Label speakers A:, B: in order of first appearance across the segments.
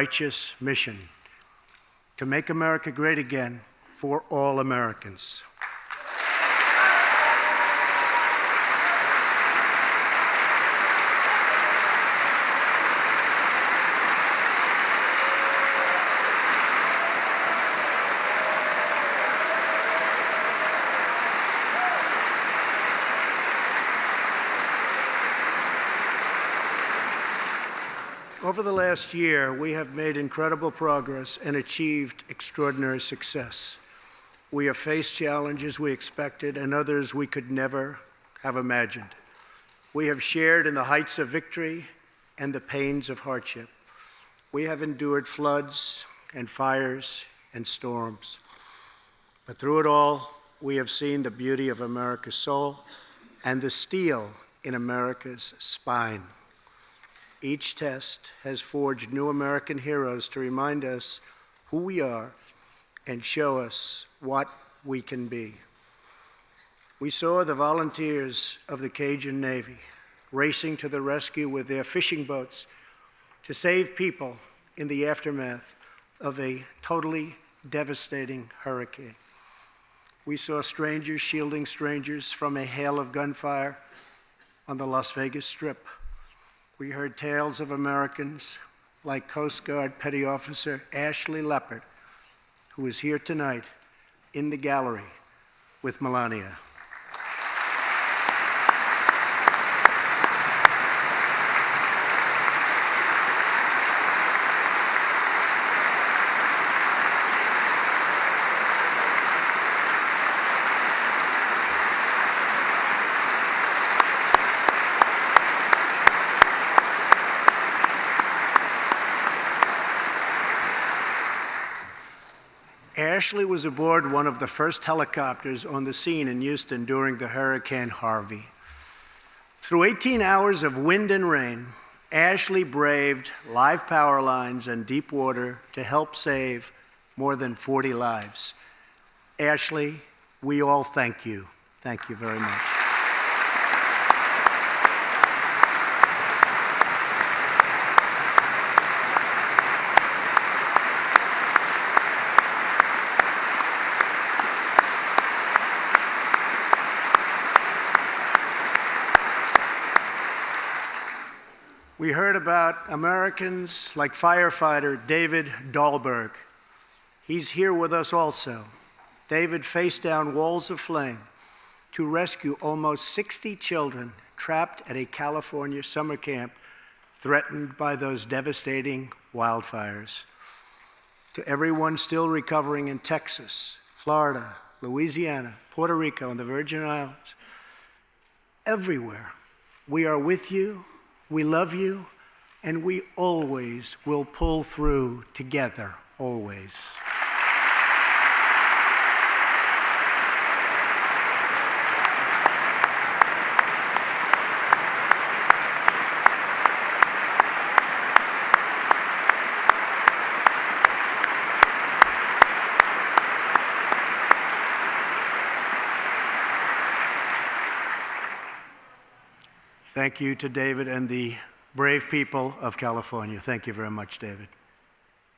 A: righteous mission to make America great again for all Americans. Over the last year, we have made incredible progress and achieved extraordinary success. We have faced challenges we expected and others we could never have imagined. We have shared in the heights of victory and the pains of hardship. We have endured floods and fires and storms. But through it all, we have seen the beauty of America's soul and the steel in America's spine. Each test has forged new American heroes to remind us who we are and show us what we can be. We saw the volunteers of the Cajun Navy racing to the rescue with their fishing boats to save people in the aftermath of a totally devastating hurricane. We saw strangers shielding strangers from a hail of gunfire on the Las Vegas Strip. We heard tales of Americans like Coast Guard Petty Officer Ashley Leopard, who is here tonight in the gallery with Melania. Ashley was aboard one of the first helicopters on the scene in Houston during the Hurricane Harvey. Through 18 hours of wind and rain, Ashley braved live power lines and deep water to help save more than 40 lives. Ashley, we all thank you. Thank you very much. We heard about Americans like firefighter David Dahlberg. He's here with us also. David faced down walls of flame to rescue almost 60 children trapped at a California summer camp threatened by those devastating wildfires. To everyone still recovering in Texas, Florida, Louisiana, Puerto Rico, and the Virgin Islands, everywhere, we are with you. We love you, and we always will pull through together, always. Thank you to David and the brave people of California. Thank you very much, David.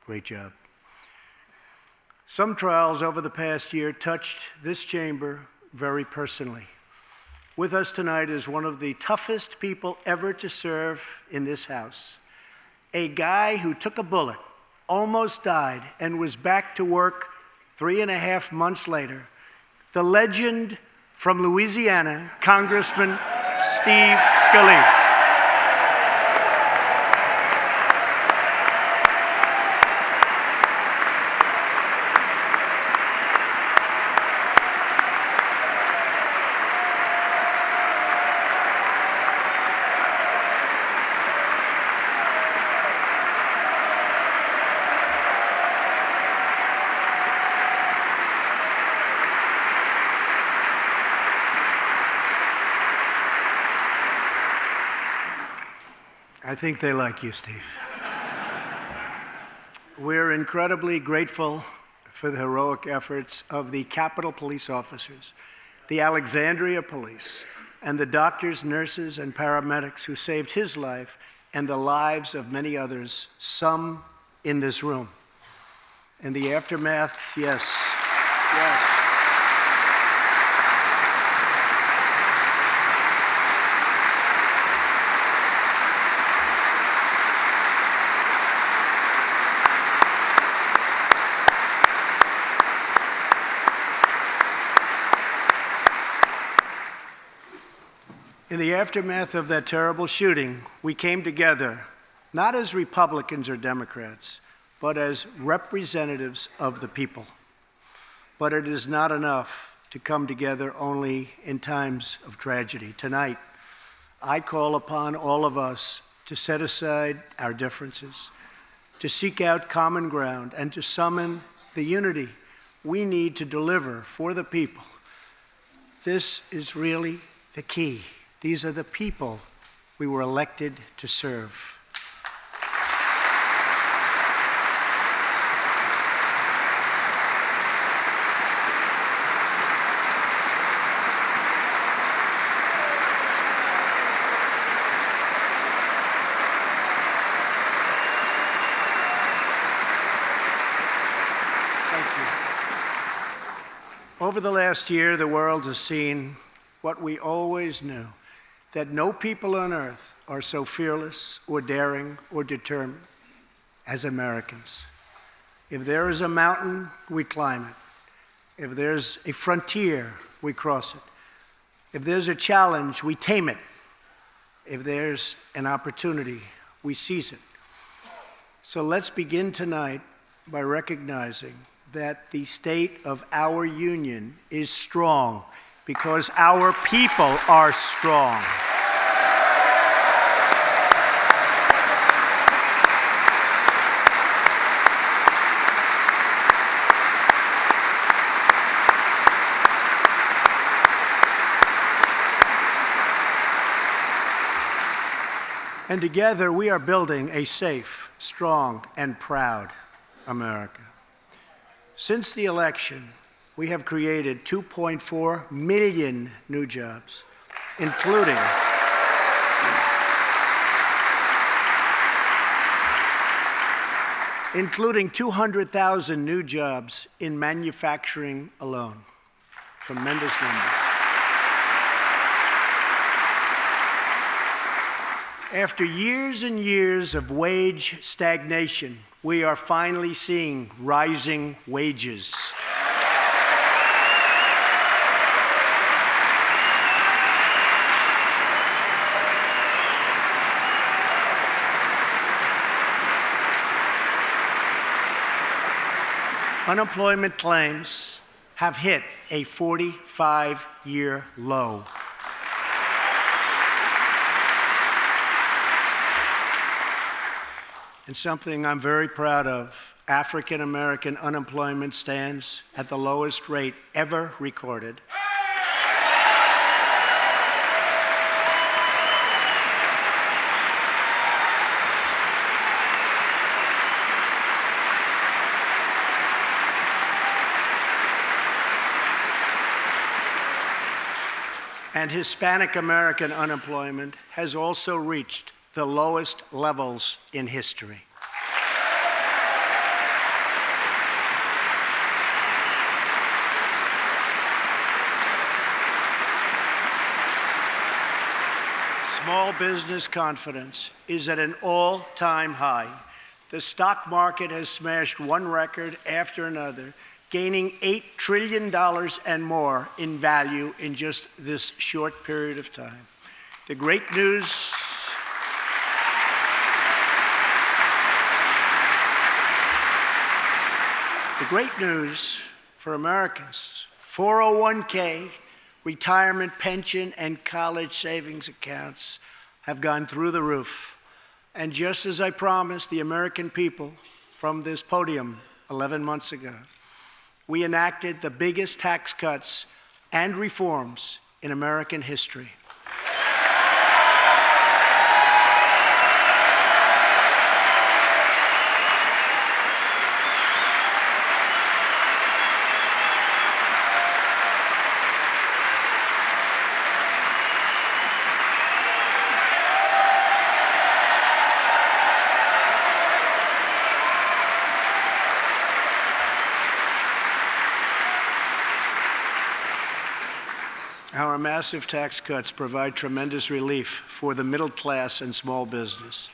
A: Great job. Some trials over the past year touched this chamber very personally. With us tonight is one of the toughest people ever to serve in this House. A guy who took a bullet, almost died, and was back to work 3.5 months later. The legend from Louisiana, Congressman Steve Scalise. I think they like you, Steve. We're incredibly grateful for the heroic efforts of the Capitol Police officers, the Alexandria Police, and the doctors, nurses, and paramedics who saved his life and the lives of many others, some in this room. In the aftermath, yes. In the aftermath of that terrible shooting, we came together, not as Republicans or Democrats, but as representatives of the people. But it is not enough to come together only in times of tragedy. Tonight, I call upon all of us to set aside our differences, to seek out common ground, and to summon the unity we need to deliver for the people. This is really the key. These are the people we were elected to serve. Over the last year, the world has seen what we always knew, that no people on earth are so fearless or daring or determined as Americans. If there is a mountain, we climb it. If there's a frontier, we cross it. If there's a challenge, we tame it. If there's an opportunity, we seize it. So let's begin tonight by recognizing that the state of our union is strong because our people are strong. And together we are building a safe, strong, and proud America. Since the election, we have created 2.4 million new jobs, including 200,000 new jobs in manufacturing alone. Tremendous numbers. After years and years of wage stagnation, we are finally seeing rising wages. Unemployment claims have hit a 45-year low. And something I'm very proud of, African American unemployment stands at the lowest rate ever recorded. And Hispanic American unemployment has also reached the lowest levels in history. Small business confidence is at an all-time high. The stock market has smashed one record after another, gaining $8 trillion and more in value in just this short period of time. The great news for Americans, 401k, retirement pension, and college savings accounts have gone through the roof. And just as I promised the American people from this podium 11 months ago, we enacted the biggest tax cuts and reforms in American history. our massive tax cuts provide tremendous relief for the middle class and small business.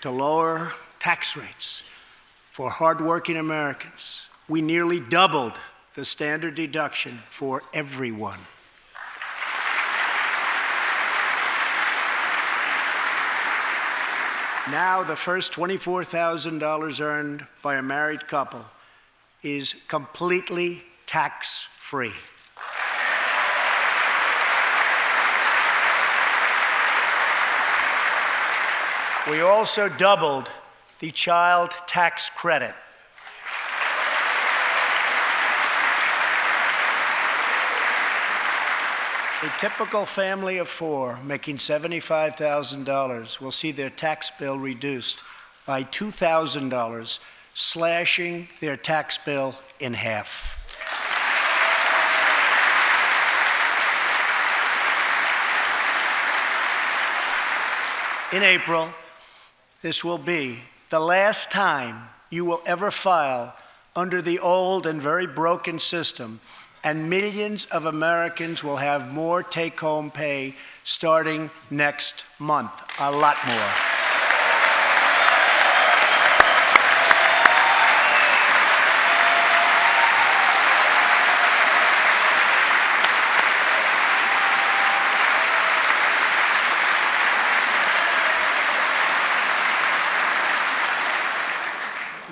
A: To lower tax rates for hardworking Americans, we nearly doubled the standard deduction for everyone. Now, the first $24,000 earned by a married couple is completely tax-free. We also doubled the child tax credit. A typical family of four making $75,000 will see their tax bill reduced by $2,000, slashing their tax bill in half. In April, this will be the last time you will ever file under the old and very broken system, and millions of Americans will have more take-home pay starting next month, a lot more.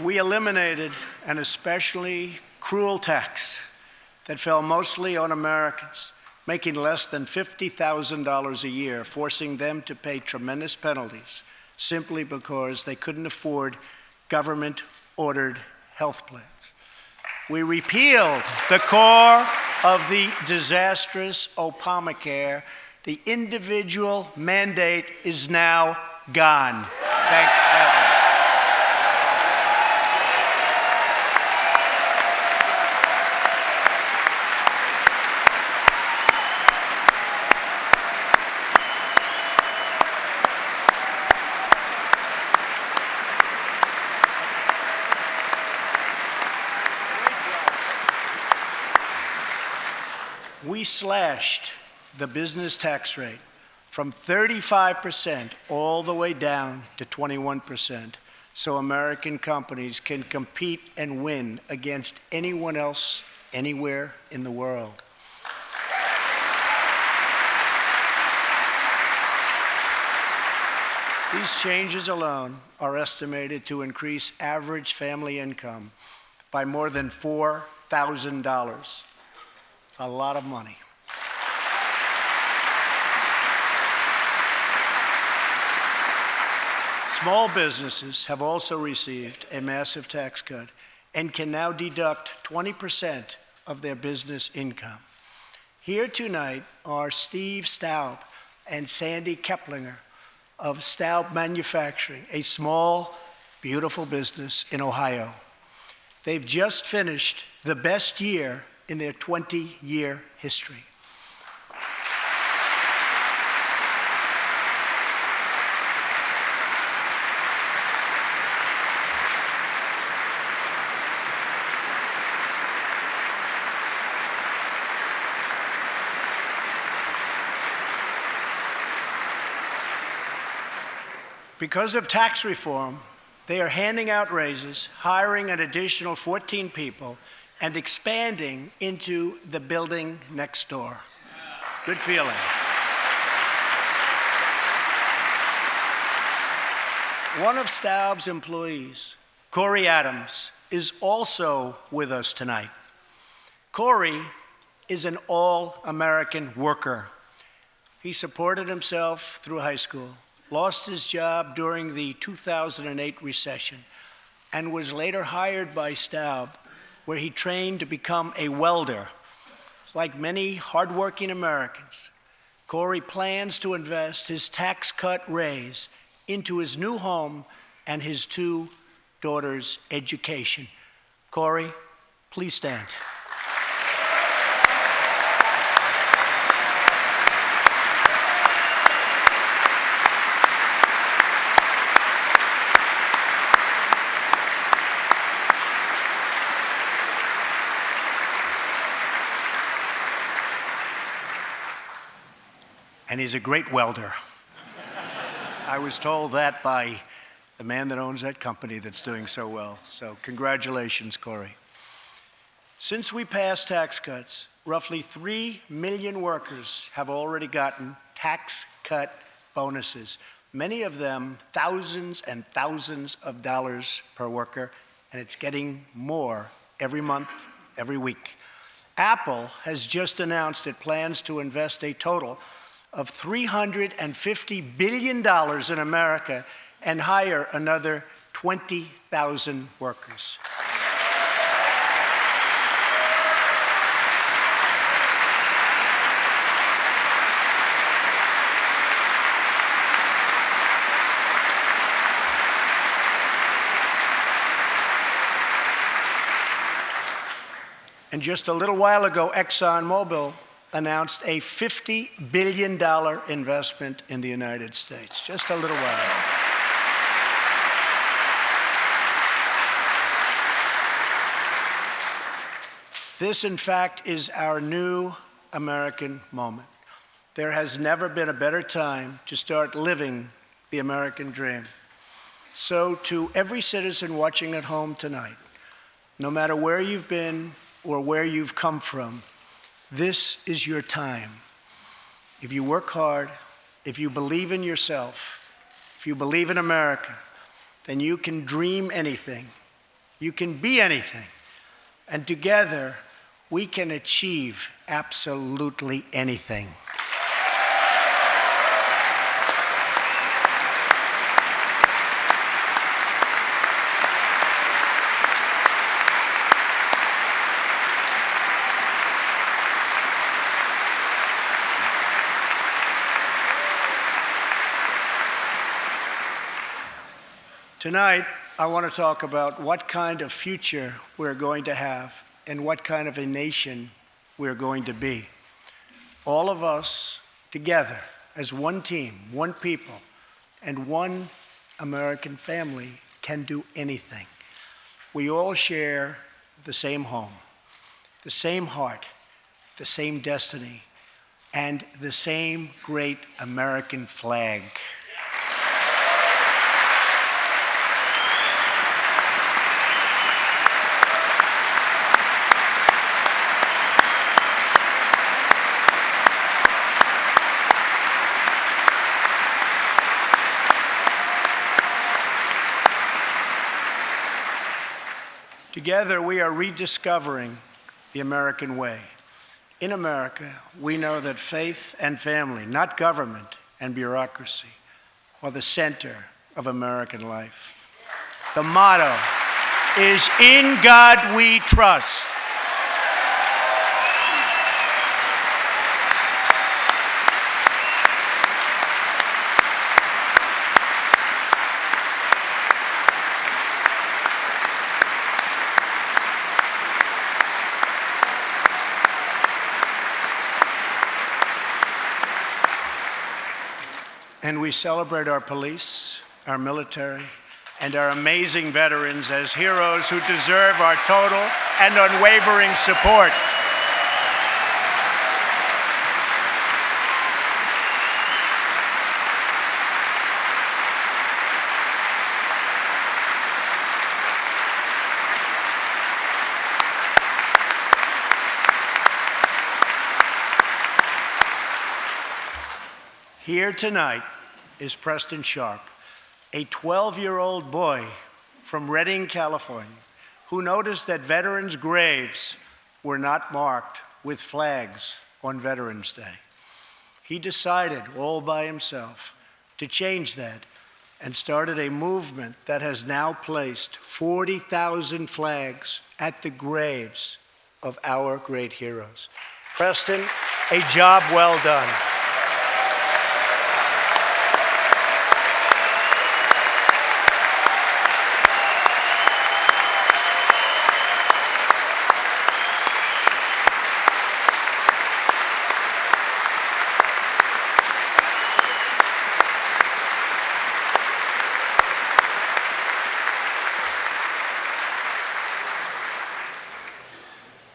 A: We eliminated an especially cruel tax that fell mostly on Americans making less than $50,000 a year, forcing them to pay tremendous penalties simply because they couldn't afford government-ordered health plans. We repealed the core of the disastrous Obamacare. The individual mandate is now gone. Thank heaven. We slashed the business tax rate from 35% all the way down to 21%, so American companies can compete and win against anyone else anywhere in the world. These changes alone are estimated to increase average family income by more than $4,000. A lot of money. Small businesses have also received a massive tax cut and can now deduct 20% of their business income. Here tonight are Steve Staub and Sandy Keplinger of Staub Manufacturing, a small, beautiful business in Ohio. They've just finished the best year in their 20-year history. Because of tax reform, they are handing out raises, hiring an additional 14 people, and expanding into the building next door. Good feeling. One of Staub's employees, Corey Adams, is also with us tonight. Corey is an all-American worker. He supported himself through high school, lost his job during the 2008 recession, and was later hired by Staub, where he trained to become a welder. Like many hardworking Americans, Corey plans to invest his tax cut raise into his new home and his two daughters' education. Corey, please stand. and he's a great welder. I was told that by the man that owns that company that's doing so well. So congratulations, Corey. Since we passed tax cuts, roughly 3 million workers have already gotten tax cut bonuses, many of them thousands and thousands of dollars per worker, and it's getting more every month, every week. Apple has just announced it plans to invest a total of $350 billion in America and hire another 20,000 workers. And just a little while ago, ExxonMobil announced a $50 billion investment in the United States, just a little while ago. This, in fact, is our new American moment. There has never been a better time to start living the American dream. So to every citizen watching at home tonight, no matter where you've been or where you've come from, this is your time. If you work hard, if you believe in yourself, if you believe in America, then you can dream anything. You can be anything. And together, we can achieve absolutely anything. Tonight, I want to talk about what kind of future we're going to have and what kind of a nation we're going to be. All of us together as one team, one people, and one American family can do anything. We all share the same home, the same heart, the same destiny, and the same great American flag. Together, we are rediscovering the American way. In America, we know that faith and family, not government and bureaucracy, are the center of American life. The motto is, "In God we trust." And we celebrate our police, our military, and our amazing veterans as heroes who deserve our total and unwavering support. Here tonight is Preston Sharp, a 12-year-old boy from Redding, California, who noticed that veterans' graves were not marked with flags on Veterans Day. He decided all by himself to change that and started a movement that has now placed 40,000 flags at the graves of our great heroes. Preston, a job well done.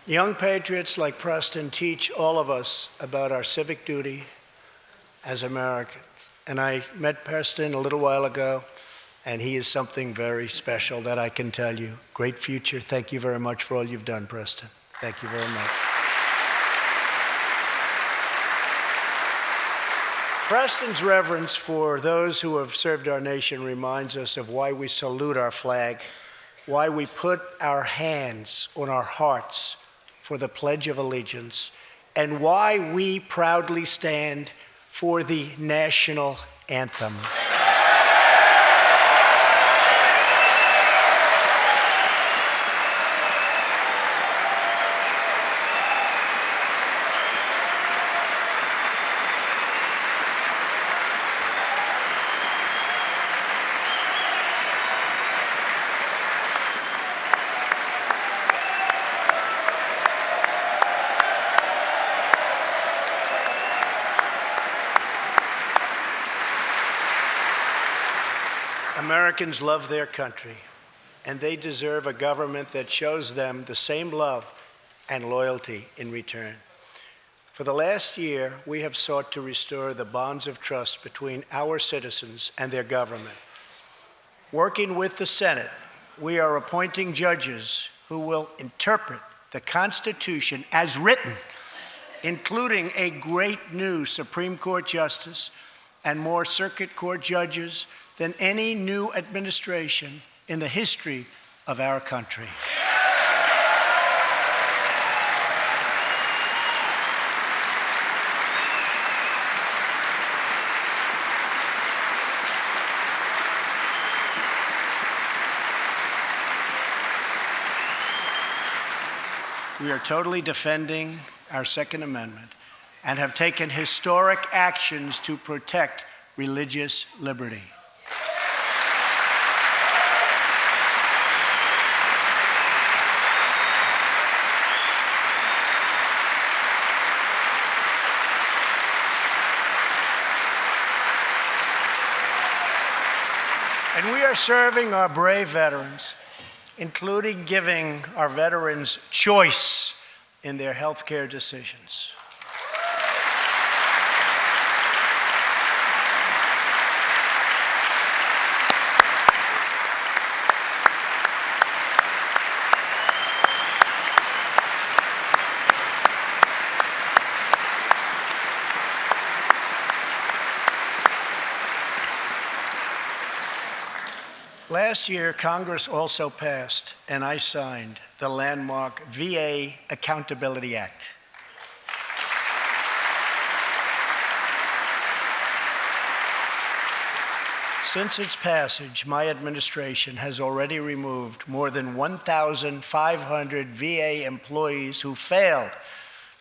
A: Young patriots like Preston teach all of us about our civic duty, as Americans. And I met Preston a little while ago, and he is something very special that I can tell you. Great future. Thank you very much for all you've done, Preston. Thank you very much. Preston's reverence for those who have served our nation reminds us of why we salute our flag, why we put our hands on our hearts for the Pledge of Allegiance, and why we proudly stand for the national anthem. Americans love their country, and they deserve a government that shows them the same love and loyalty in return. For the last year, we have sought to restore the bonds of trust between our citizens and their government. Working with the Senate, we are appointing judges who will interpret the Constitution as written, including a great new Supreme Court justice and more circuit court judges than any new administration in the history of our country. We are totally defending our Second Amendment and have taken historic actions to protect religious liberty. And we are serving our brave veterans, including giving our veterans choice in their health care decisions. Last year, Congress also passed, and I signed, the landmark VA Accountability Act. Since its passage, my administration has already removed more than 1,500 VA employees who failed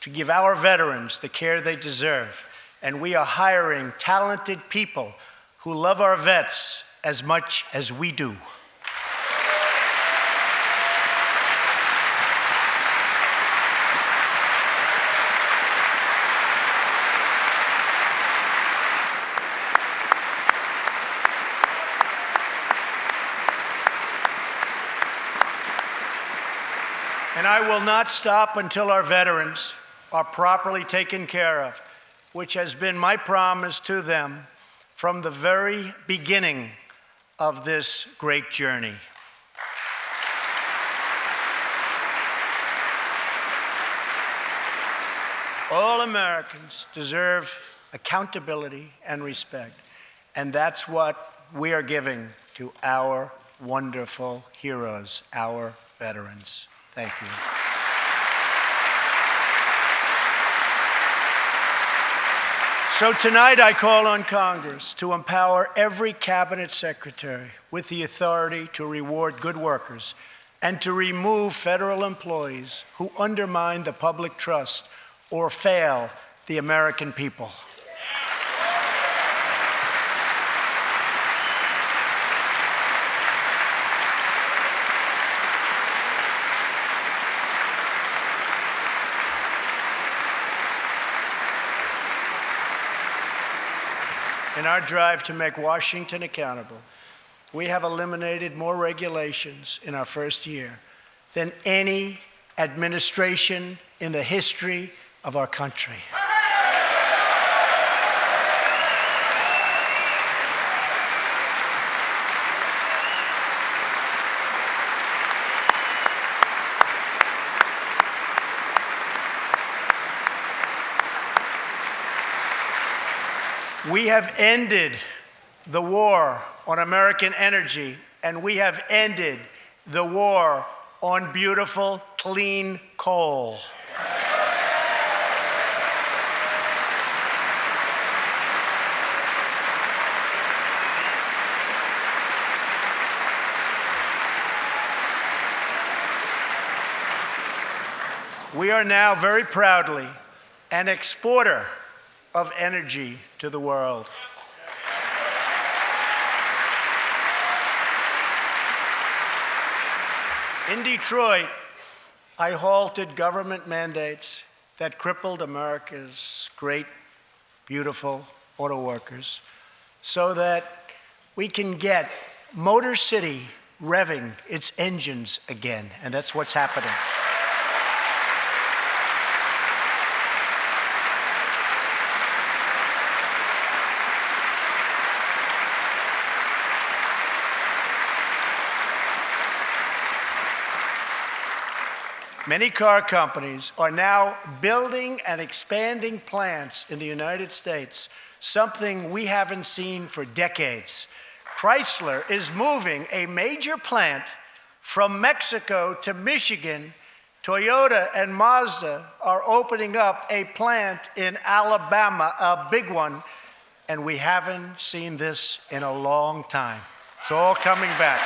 A: to give our veterans the care they deserve, and we are hiring talented people who love our vets as much as we do. And I will not stop until our veterans are properly taken care of, which has been my promise to them from the very beginning of this great journey. All Americans deserve accountability and respect, and that's what we are giving to our wonderful heroes, our veterans. Thank you. So tonight I call on Congress to empower every cabinet secretary with the authority to reward good workers and to remove federal employees who undermine the public trust or fail the American people. In our drive to make Washington accountable, we have eliminated more regulations in our first year than any administration in the history of our country. We have ended the war on American energy, and we have ended the war on beautiful, clean coal. We are now very proudly an exporter of energy to the world. In Detroit, I halted government mandates that crippled America's great, beautiful auto workers so that we can get Motor City revving its engines again, and that's what's happening. Many car companies are now building and expanding plants in the United States, something we haven't seen for decades. Chrysler is moving a major plant from Mexico to Michigan. Toyota and Mazda are opening up a plant in Alabama, a big one, and we haven't seen this in a long time. It's all coming back.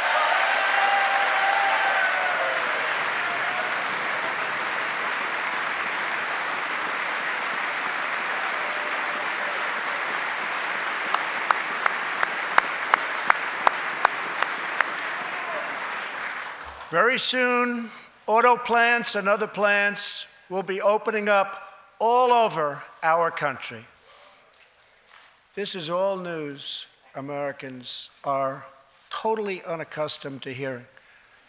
A: Very soon, auto plants and other plants will be opening up all over our country. This is all news Americans are totally unaccustomed to hearing.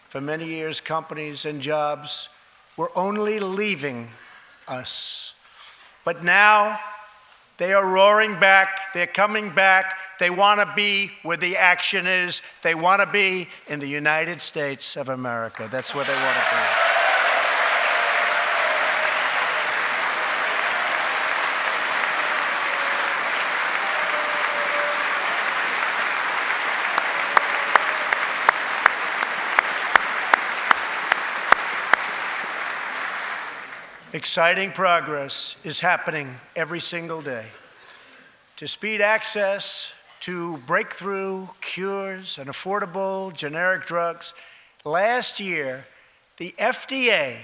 A: For many years, companies and jobs were only leaving us. But now, they are roaring back, they're coming back, they want to be where the action is, they want to be in the United States of America. That's where they want to be. Exciting progress is happening every single day. To speed access to breakthrough cures and affordable generic drugs, last year, the FDA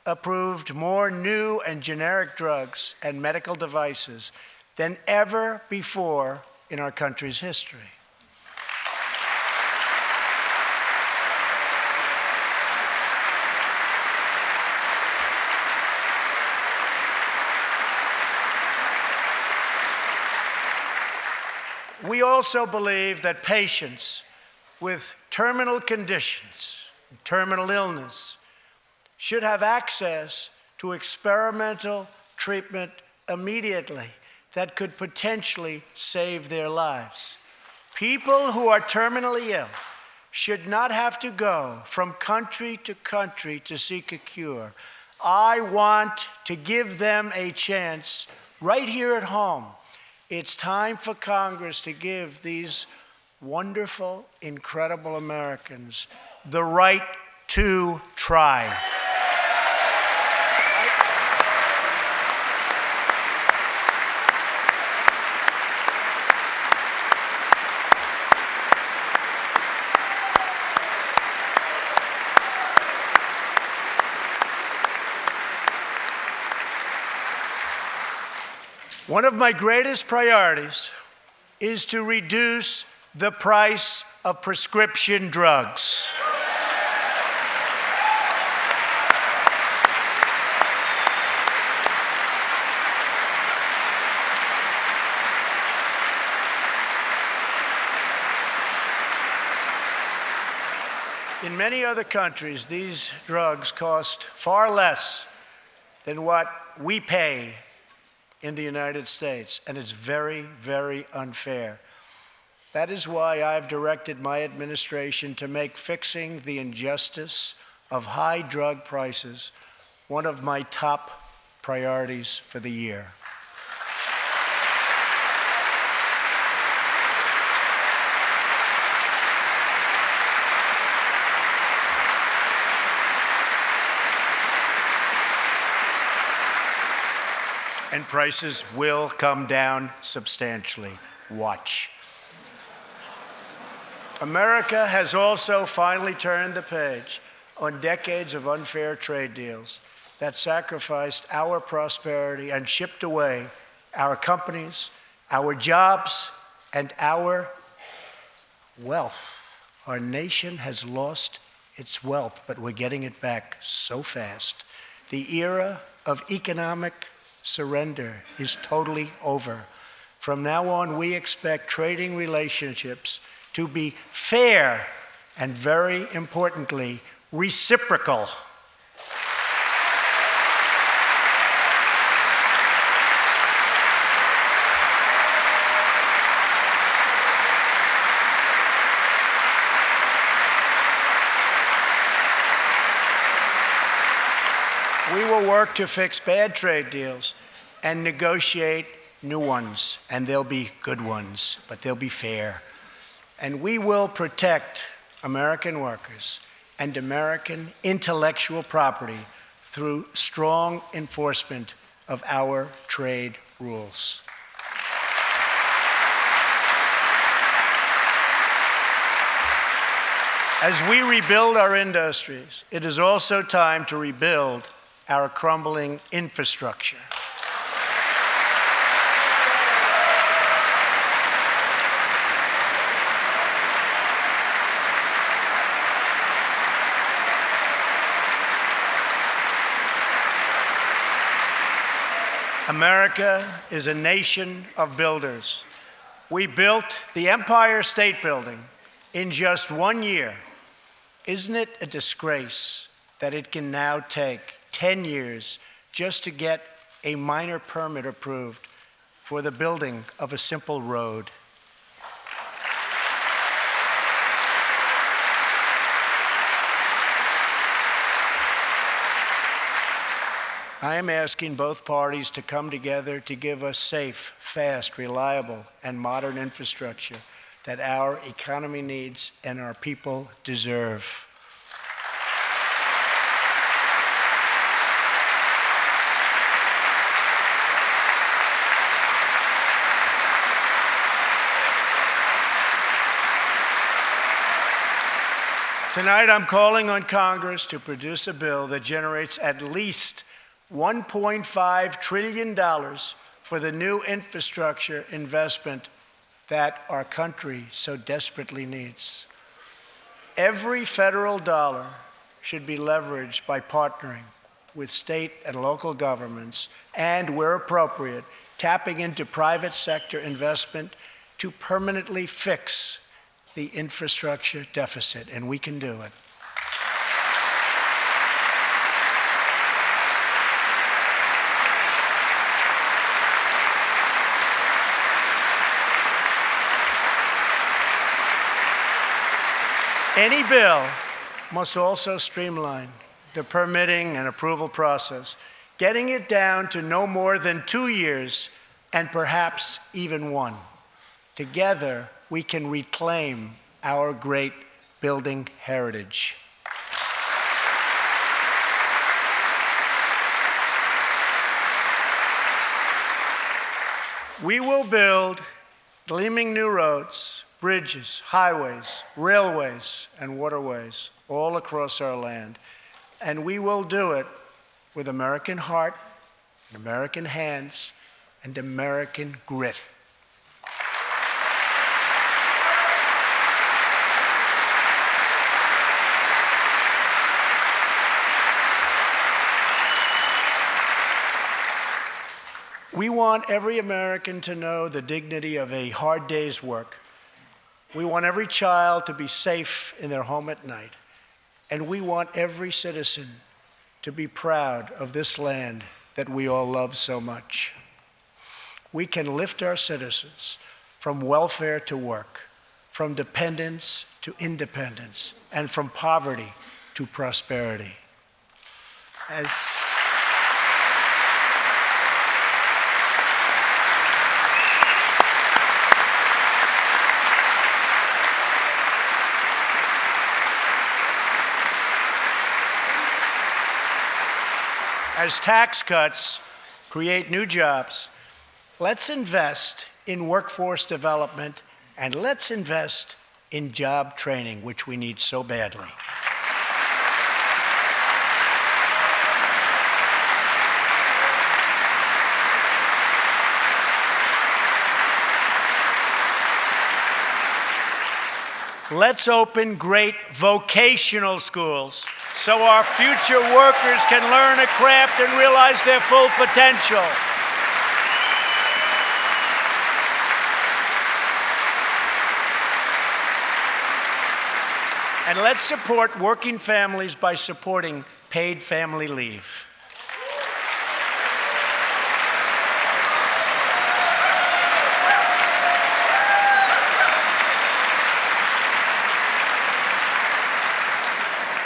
A: approved more new and generic drugs and medical devices than ever before in our country's history. We also believe that patients with terminal conditions, terminal illness, should have access to experimental treatment immediately that could potentially save their lives. People who are terminally ill should not have to go from country to seek a cure. I want to give them a chance right here at home. It's time for Congress to give these wonderful, incredible Americans the right to try. One of my greatest priorities is to reduce the price of prescription drugs. In many other countries, these drugs cost far less than what we pay in the United States, and it's very, very unfair. That is why I've directed my administration to make fixing the injustice of high drug prices one of my top priorities for the year. and prices will come down substantially. Watch. America has also finally turned the page on decades of unfair trade deals that sacrificed our prosperity and shipped away our companies, our jobs, and our wealth. Our nation has lost its wealth, but we're getting it back so fast. The era of economic surrender is totally over. From now on, we expect trading relationships to be fair and, very importantly, reciprocal. We will work to fix bad trade deals and negotiate new ones, and they'll be good ones, but they'll be fair. And we will protect American workers and American intellectual property through strong enforcement of our trade rules. As we rebuild our industries, it is also time to rebuild our crumbling infrastructure. America is a nation of builders. We built the Empire State Building in just 1 year. Isn't it a disgrace that it can now take 10 years just to get a minor permit approved for the building of a simple road? I am asking both parties to come together to give us safe, fast, reliable, and modern infrastructure that our economy needs and our people deserve. Tonight, I'm calling on Congress to produce a bill that generates at least $1.5 trillion for the new infrastructure investment that our country so desperately needs. Every federal dollar should be leveraged by partnering with state and local governments and, where appropriate, tapping into private sector investment to permanently fix the infrastructure deficit, and we can do it. Any bill must also streamline the permitting and approval process, getting it down to no more than 2 years and perhaps even 1. Together, we can reclaim our great building heritage. We will build gleaming new roads, bridges, highways, railways, and waterways all across our land. And we will do it with American heart, American hands, and American grit. We want every American to know the dignity of a hard day's work. We want every child to be safe in their home at night. And we want every citizen to be proud of this land that we all love so much. We can lift our citizens from welfare to work, from dependence to independence, and from poverty to prosperity. As tax cuts create new jobs. Let's invest in workforce development, and let's invest in job training, which we need so badly. Let's open great vocational schools so our future workers can learn a craft and realize their full potential. And let's support working families by supporting paid family leave.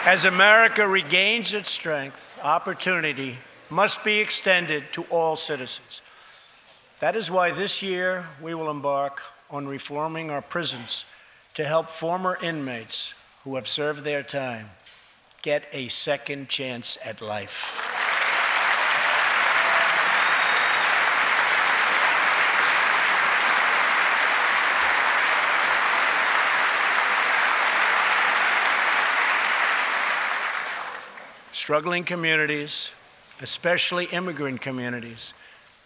A: As America regains its strength, opportunity must be extended to all citizens. That is why this year we will embark on reforming our prisons to help former inmates who have served their time get a second chance at life. Struggling communities, especially immigrant communities,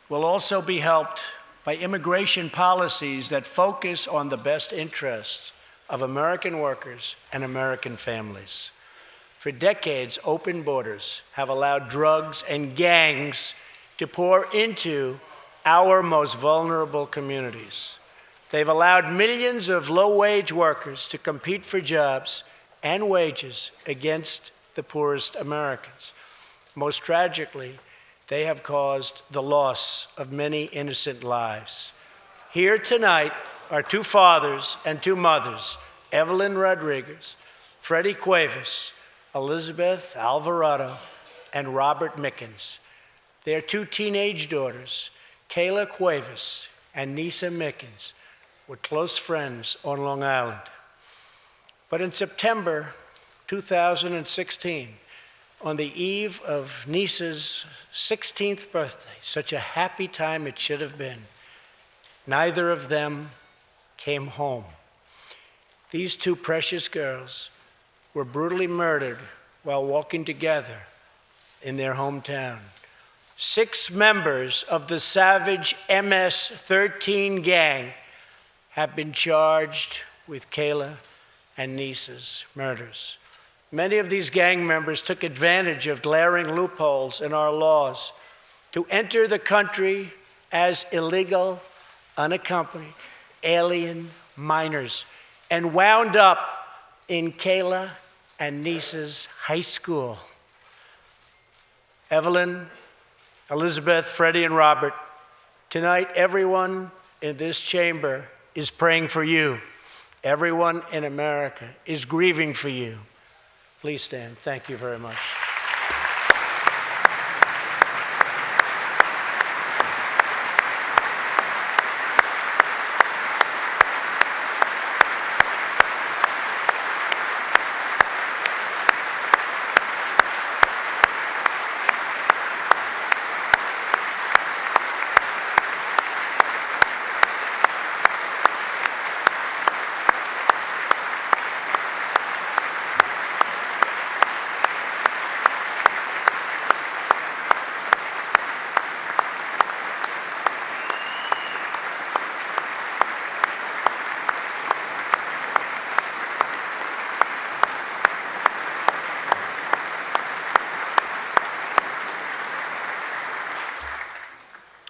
A: will also be helped by immigration policies that focus on the best interests of American workers and American families. For decades, open borders have allowed drugs and gangs to pour into our most vulnerable communities. They've allowed millions of low-wage workers to compete for jobs and wages against the poorest Americans. Most tragically, they have caused the loss of many innocent lives. Here tonight are two fathers and two mothers, Evelyn Rodriguez, Freddie Cuevas, Elizabeth Alvarado, and Robert Mickens. Their two teenage daughters, Kayla Cuevas and Nisa Mickens, were close friends on Long Island. But in September 2016, on the eve of Nisa's 16th birthday, such a happy time it should have been, neither of them came home. These two precious girls were brutally murdered while walking together in their hometown. 6 members of the savage MS-13 gang have been charged with Kayla and Nisa's murders. Many of these gang members took advantage of glaring loopholes in our laws to enter the country as illegal, unaccompanied, alien minors and wound up in Kayla and Nisa's high school. Evelyn, Elizabeth, Freddie, and Robert, tonight everyone in this chamber is praying for you. Everyone in America is grieving for you. Please stand. Thank you very much.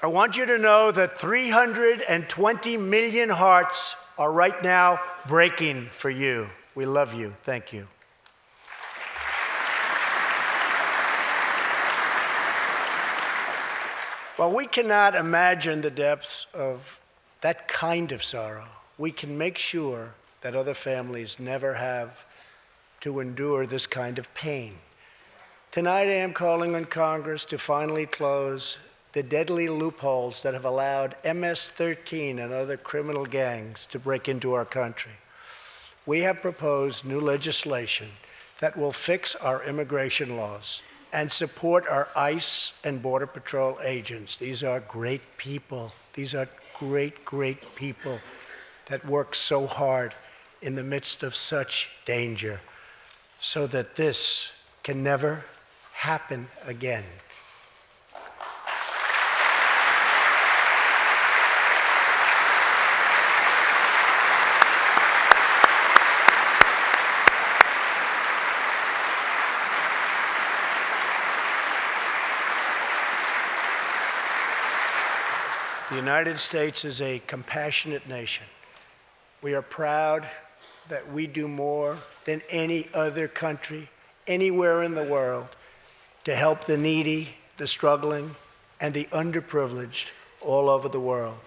A: I want you to know that 320 million hearts are right now breaking for you. We love you. Thank you. While we cannot imagine the depths of that kind of sorrow, we can make sure that other families never have to endure this kind of pain. Tonight I am calling on Congress to finally close the deadly loopholes that have allowed MS-13 and other criminal gangs to break into our country. We have proposed new legislation that will fix our immigration laws and support our ICE and Border Patrol agents. These are great people. These are great, great people that work so hard in the midst of such danger so that this can never happen again. The United States is a compassionate nation. We are proud that we do more than any other country anywhere in the world to help the needy, the struggling, and the underprivileged all over the world.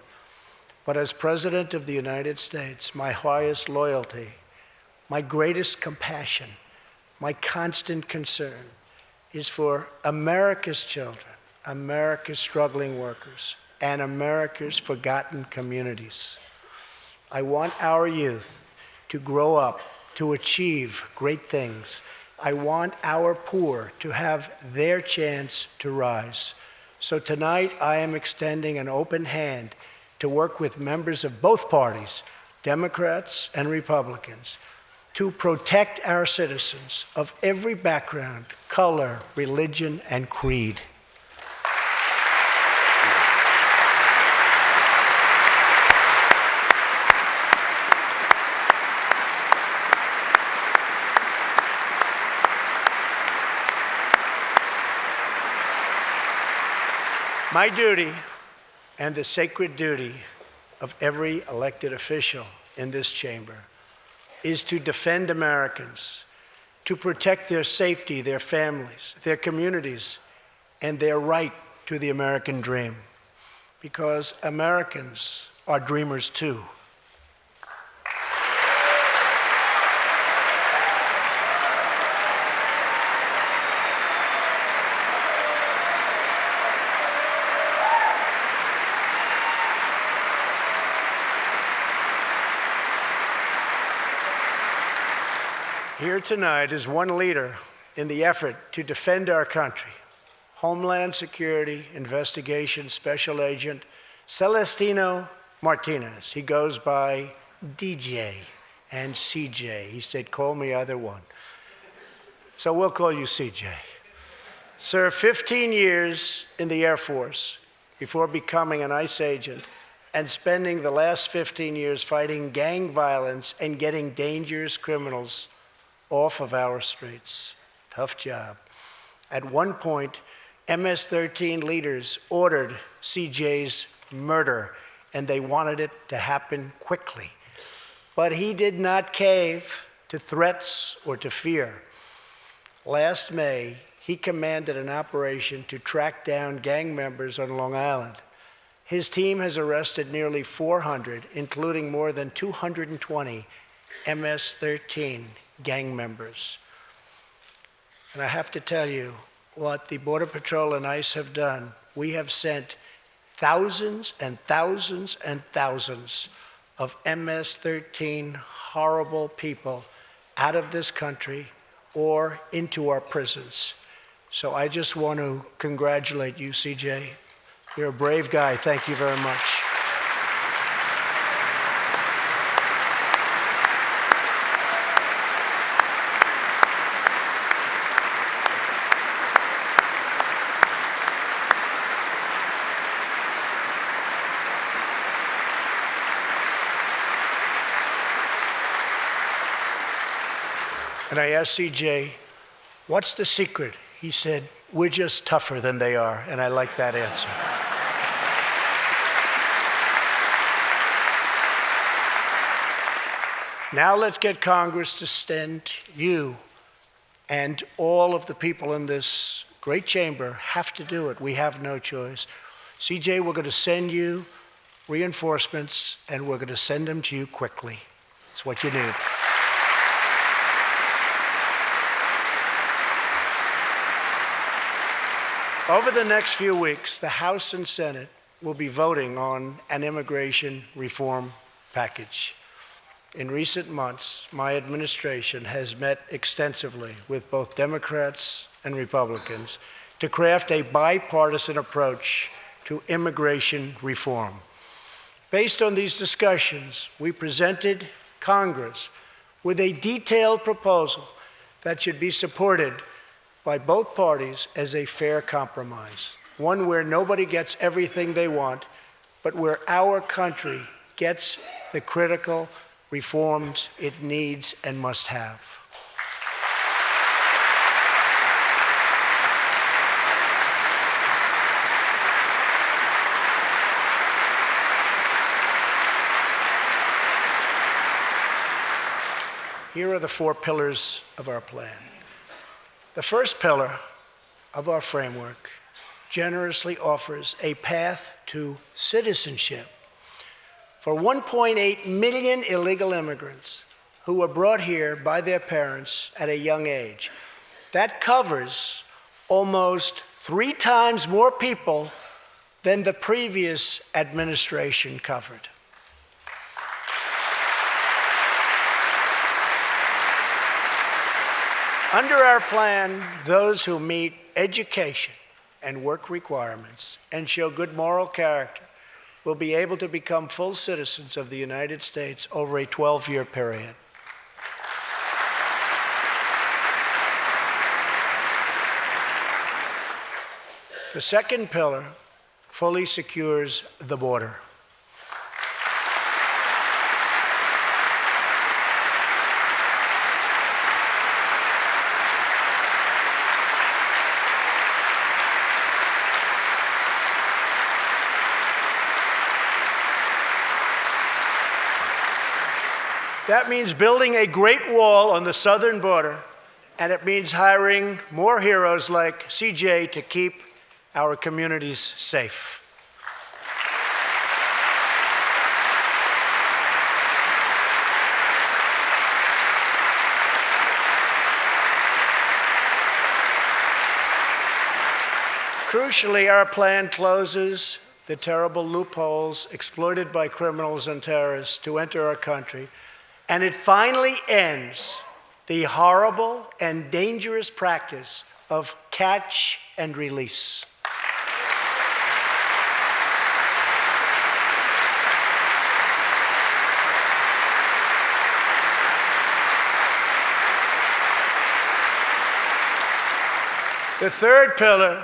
A: But as President of the United States, my highest loyalty, my greatest compassion, my constant concern is for America's children, America's struggling workers, and America's forgotten communities. I want our youth to grow up, to achieve great things. I want our poor to have their chance to rise. So tonight, I am extending an open hand to work with members of both parties, Democrats and Republicans, to protect our citizens of every background, color, religion, and creed. My duty, and the sacred duty of every elected official in this chamber, is to defend Americans, to protect their safety, their families, their communities, and their right to the American dream. Because Americans are dreamers too. Here tonight is one leader in the effort to defend our country, Homeland Security Investigation Special Agent Celestino Martinez. He goes by DJ and CJ. He said, call me either one. So we'll call you CJ. Served 15 years in the Air Force before becoming an ICE agent and spending the last 15 years fighting gang violence and getting dangerous criminals off of our streets. Tough job. At one point, MS-13 leaders ordered CJ's murder, and they wanted it to happen quickly. But he did not cave to threats or to fear. Last May, he commanded an operation to track down gang members on Long Island. His team has arrested nearly 400, including more than 220 MS-13 gang members. And I have to tell you, what the Border Patrol and ICE have done, we have sent thousands and thousands and thousands of MS-13 horrible people out of this country or into our prisons. So I just want to congratulate you, CJ. You're a brave guy. Thank you very much. And I asked CJ, what's the secret? He said, we're just tougher than they are. And I like that answer. Now let's get Congress to send you, and all of the people in this great chamber have to do it. We have no choice. CJ, we're going to send you reinforcements, and we're going to send them to you quickly. It's what you need. Over the next few weeks, the House and Senate will be voting on an immigration reform package. In recent months, my administration has met extensively with both Democrats and Republicans to craft a bipartisan approach to immigration reform. Based on these discussions, we presented Congress with a detailed proposal that should be supported by both parties as a fair compromise, one where nobody gets everything they want, but where our country gets the critical reforms it needs and must have. Here are the 4 pillars of our plan. The first pillar of our framework generously offers a path to citizenship for 1.8 million illegal immigrants who were brought here by their parents at a young age. That covers almost 3 times more people than the previous administration covered. Under our plan, those who meet education and work requirements and show good moral character will be able to become full citizens of the United States over a 12-year period. The second pillar fully secures the border. That means building a great wall on the southern border, and it means hiring more heroes like CJ to keep our communities safe. Crucially, our plan closes the terrible loopholes exploited by criminals and terrorists to enter our country, and it finally ends the horrible and dangerous practice of catch and release. The third pillar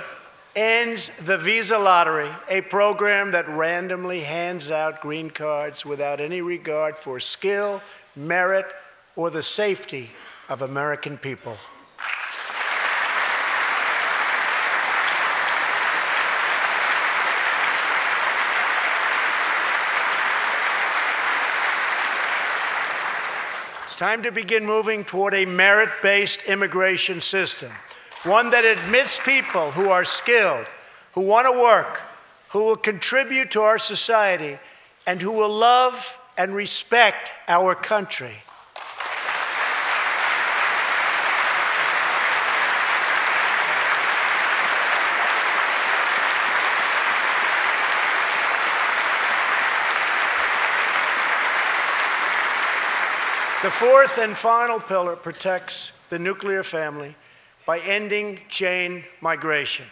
A: ends the visa lottery, a program that randomly hands out green cards without any regard for skill, merit, or the safety of American people. It's time to begin moving toward a merit-based immigration system, one that admits people who are skilled, who want to work, who will contribute to our society, and who will love and respect our country. The fourth and final pillar protects the nuclear family by ending chain migration.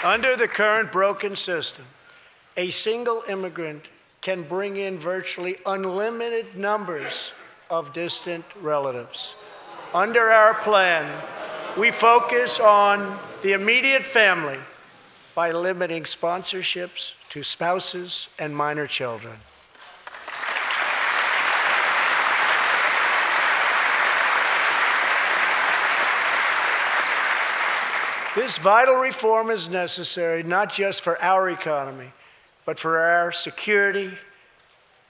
A: Under the current broken system, a single immigrant can bring in virtually unlimited numbers of distant relatives. Under our plan, we focus on the immediate family by limiting sponsorships to spouses and minor children. This vital reform is necessary not just for our economy, but for our security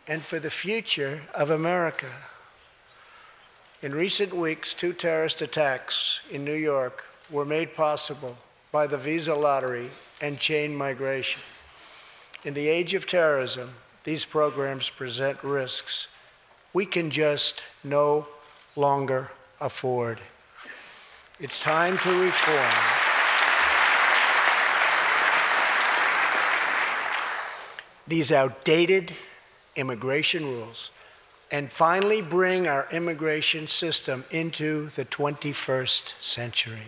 A: and for the future of America. In recent weeks, 2 terrorist attacks in New York were made possible by the visa lottery and chain migration. In the age of terrorism, these programs present risks we can just no longer afford. It's time to reform. these outdated immigration rules and finally bring our immigration system into the 21st century.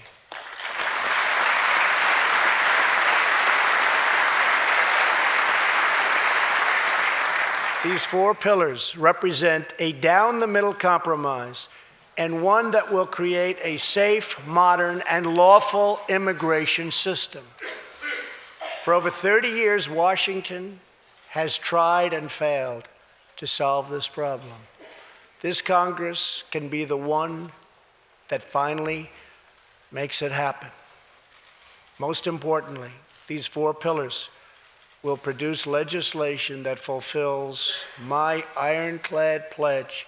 A: These four pillars represent a down-the-middle compromise and one that will create a safe, modern, and lawful immigration system. For over 30 years, Washington has tried and failed to solve this problem. This Congress can be the one that finally makes it happen. Most importantly, these four pillars will produce legislation that fulfills my ironclad pledge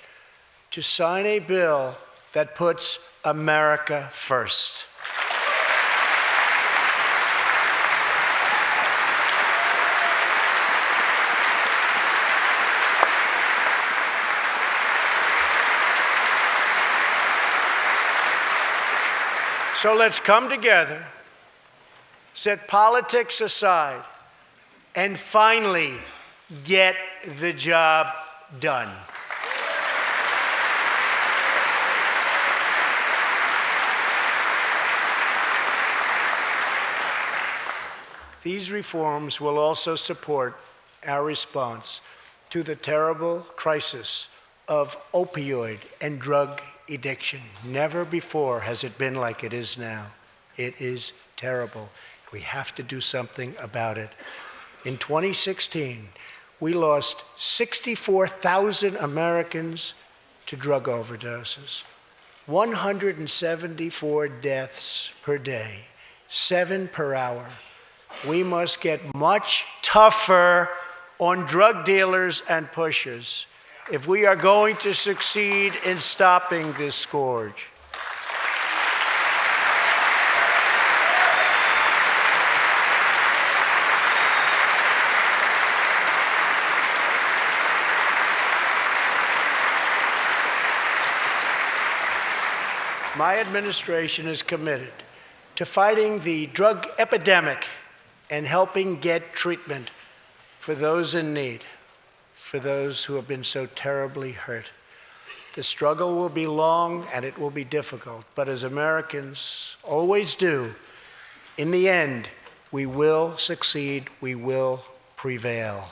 A: to sign a bill that puts America first. So let's come together, set politics aside, and finally get the job done. These reforms will also support our response to the terrible crisis of opioid and drug addiction. Never before has it been like it is now. It is terrible. We have to do something about it. In 2016, we lost 64,000 Americans to drug overdoses, 174 deaths per day, 7 per hour. We must get much tougher on drug dealers and pushers if we are going to succeed in stopping this scourge. My administration is committed to fighting the drug epidemic and helping get treatment for those in need, for those who have been so terribly hurt. The struggle will be long and it will be difficult, but as Americans always do, in the end, we will succeed, we will prevail.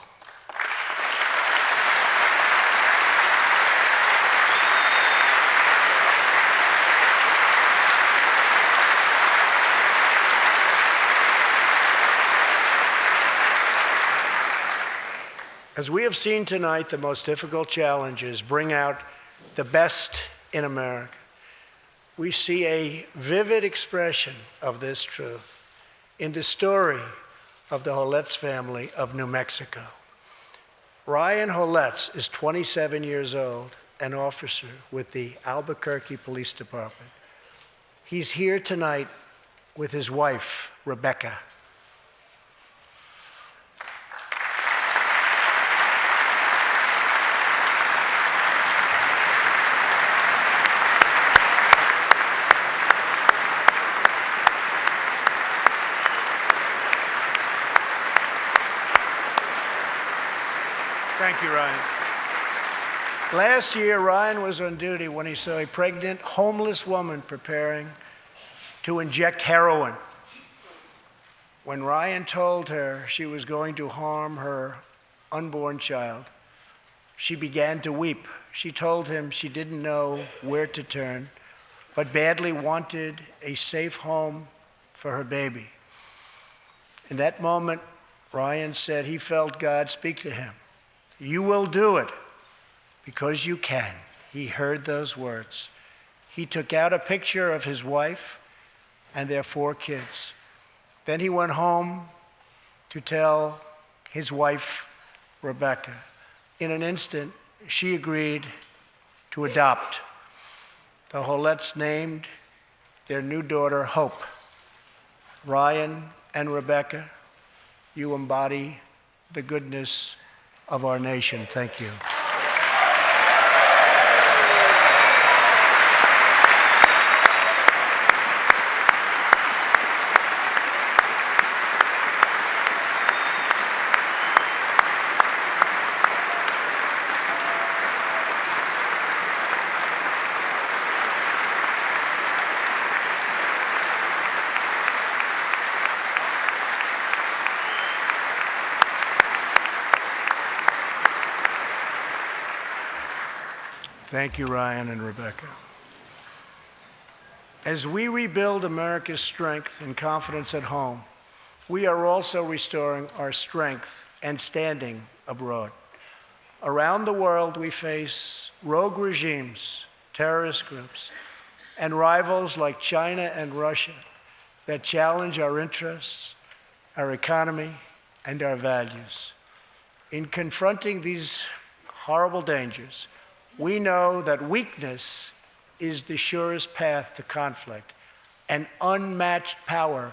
A: As we have seen tonight, the most difficult challenges bring out the best in America. We see a vivid expression of this truth in the story of the Holetz family of New Mexico. Ryan Holetz is 27 years old, an officer with the Albuquerque Police Department. He's here tonight with his wife, Rebecca. Thank you, Ryan. Last year, Ryan was on duty when he saw a pregnant, homeless woman preparing to inject heroin. When Ryan told her she was going to harm her unborn child, she began to weep. She told him she didn't know where to turn, but badly wanted a safe home for her baby. In that moment, Ryan said he felt God speak to him. You will do it because you can. He heard those words. He took out a picture of his wife and their 4 kids. Then he went home to tell his wife, Rebecca. In an instant, she agreed to adopt. The Holetz named their new daughter Hope. Ryan and Rebecca, you embody the goodness of our nation. Thank you. Thank you, Ryan and Rebecca. As we rebuild America's strength and confidence at home, we are also restoring our strength and standing abroad. Around the world, we face rogue regimes, terrorist groups, and rivals like China and Russia that challenge our interests, our economy, and our values. In confronting these horrible dangers, we know that weakness is the surest path to conflict, and unmatched power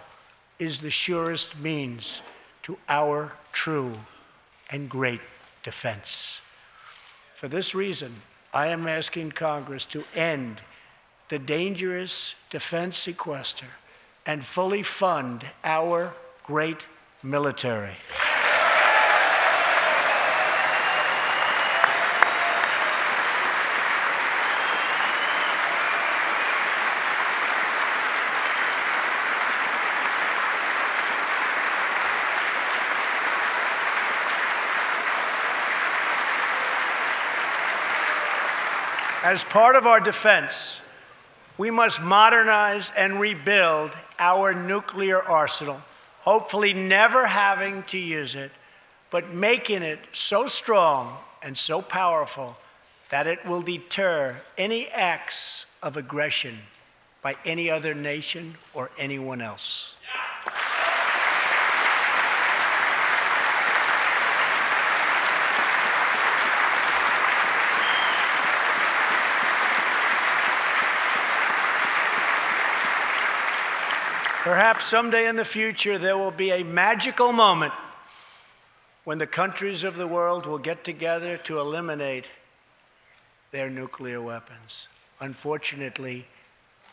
A: is the surest means to our true and great defense. For this reason, I am asking Congress to end the dangerous defense sequester and fully fund our great military. As part of our defense, we must modernize and rebuild our nuclear arsenal, hopefully never having to use it, but making it so strong and so powerful that it will deter any acts of aggression by any other nation or anyone else. Perhaps someday in the future, there will be a magical moment when the countries of the world will get together to eliminate their nuclear weapons. Unfortunately,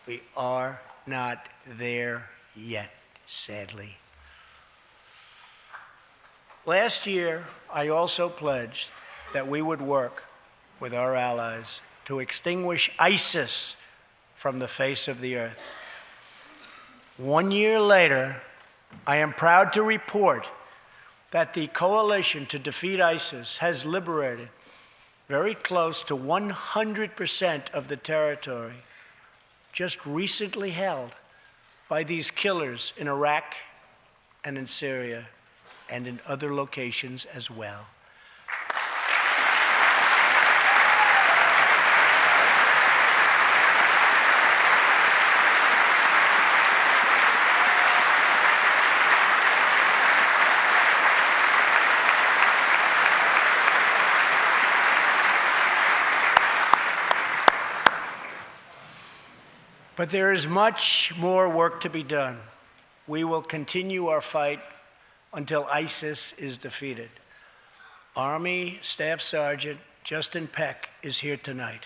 A: we are not there yet, sadly. Last year, I also pledged that we would work with our allies to extinguish ISIS from the face of the earth. 1 year later, I am proud to report that the coalition to defeat ISIS has liberated very close to 100% of the territory just recently held by these killers in Iraq and in Syria and in other locations as well. But there is much more work to be done. We will continue our fight until ISIS is defeated. Army Staff Sergeant Justin Peck is here tonight.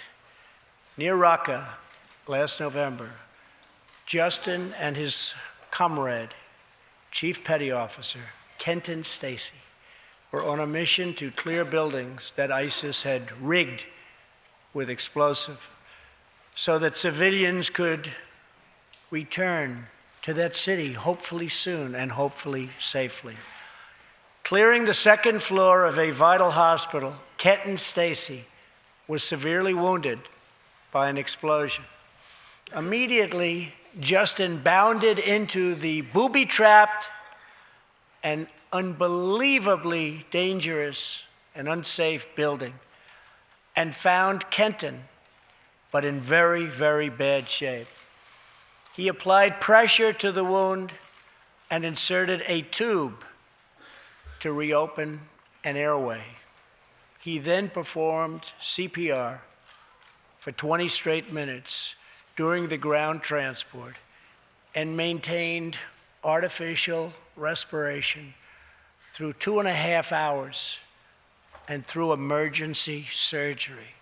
A: Near Raqqa last November, Justin and his comrade, Chief Petty Officer Kenton Stacy, were on a mission to clear buildings that ISIS had rigged with explosive, so that civilians could return to that city, hopefully soon and hopefully safely. Clearing the second floor of a vital hospital, Kenton Stacy was severely wounded by an explosion. Immediately, Justin bounded into the booby-trapped and unbelievably dangerous and unsafe building and found Kenton, but in very, very bad shape. He applied pressure to the wound and inserted a tube to reopen an airway. He then performed CPR for 20 straight minutes during the ground transport and maintained artificial respiration through 2.5 hours and through emergency surgery.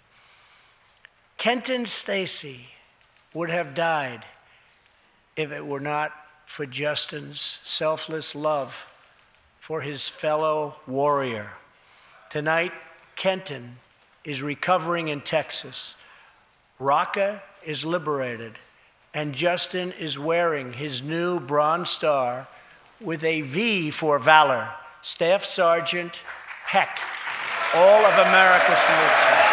A: Kenton Stacy would have died if it were not for Justin's selfless love for his fellow warrior. Tonight, Kenton is recovering in Texas. Raqqa is liberated, and Justin is wearing his new Bronze Star with a V for valor. Staff Sergeant Peck, all of America salutes him.